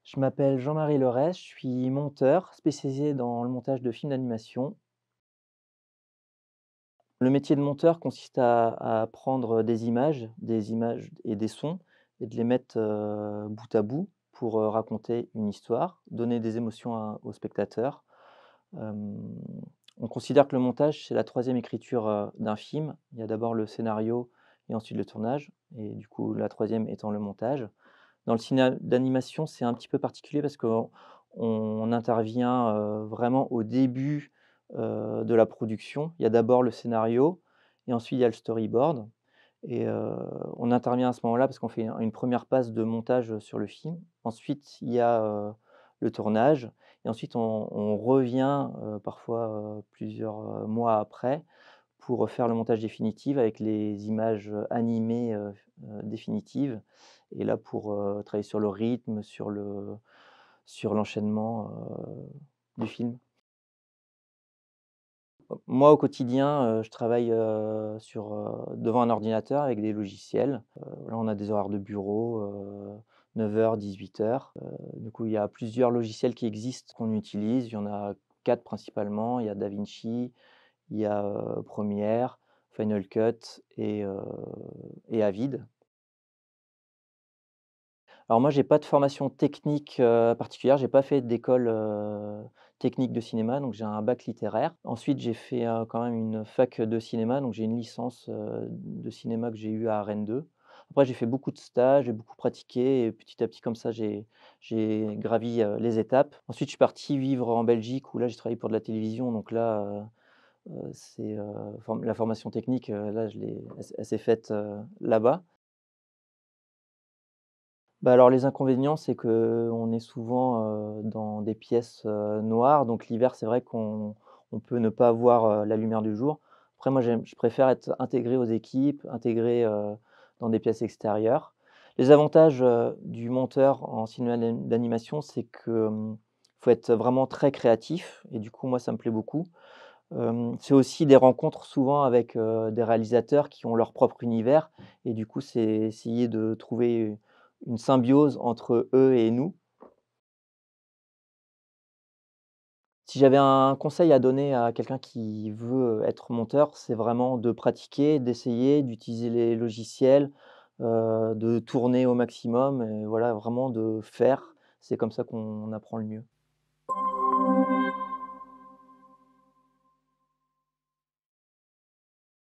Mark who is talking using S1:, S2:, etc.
S1: Je m'appelle Jean-Marie Leray, je suis monteur spécialisé dans le montage de films d'animation. Le métier de monteur consiste à prendre des images et des sons et de les mettre, bout à bout pour, raconter une histoire, donner des émotions aux spectateurs. Hem, on considère que le montage, c'est la troisième écriture, d'un film. Il y a d'abord le scénario et ensuite le tournage et du coup la troisième étant le montage. Dans le cinéma d'animation, c'est un petit peu particulier parce qu'on intervient, vraiment au début, de la production. Il y a d'abord le scénario et ensuite il y a le storyboard et on intervient à ce moment-là parce qu'on fait une première passe de montage, sur le film. Ensuite, il y a, le tournage et ensuite on revient, parfois, plusieurs, mois après pour faire le montage définitif avec les images, animées, définitives et là pour, travailler sur le rythme, sur l'enchaînement, du film. Moi au quotidien, je travaille, devant un ordinateur avec des logiciels. Là on a des horaires de bureau, 9h-18h. Du coup il y a plusieurs logiciels qui existent qu'on utilise. Il y en a 4 principalement. Il y a DaVinci, il y a, Premiere, Final Cut et Avid. Alors moi, j'ai pas de formation technique, particulière, j'ai pas fait d'école, technique de cinéma, donc j'ai un bac littéraire. Ensuite, j'ai fait, quand même une fac de cinéma, donc j'ai une licence, de cinéma que j'ai eue à Rennes 2. Après, j'ai fait beaucoup de stages, j'ai beaucoup pratiqué et petit à petit comme ça, j'ai gravi, les étapes. Ensuite, je suis parti vivre en Belgique où là, j'ai travaillé pour de la télévision, donc là, c'est, la formation technique, là, elle s'est faite, là-bas. Bah, alors les inconvénients, c'est qu'on est souvent, dans des pièces, noires, donc l'hiver, c'est vrai qu'on peut ne pas voir, la lumière du jour. Après moi, je préfère être intégré aux équipes, intégré, dans des pièces extérieures. Les avantages, du monteur en cinéma d'animation, c'est que, faut être vraiment très créatif et du coup, moi, ça me plaît beaucoup. C'est aussi des rencontres souvent avec, des réalisateurs qui ont leur propre univers et du coup, c'est essayer de trouver une symbiose entre eux et nous. Si j'avais un conseil à donner à quelqu'un qui veut être monteur, c'est vraiment de pratiquer, d'essayer, d'utiliser les logiciels, de tourner au maximum et voilà, vraiment de faire. C'est comme ça qu'on apprend le mieux.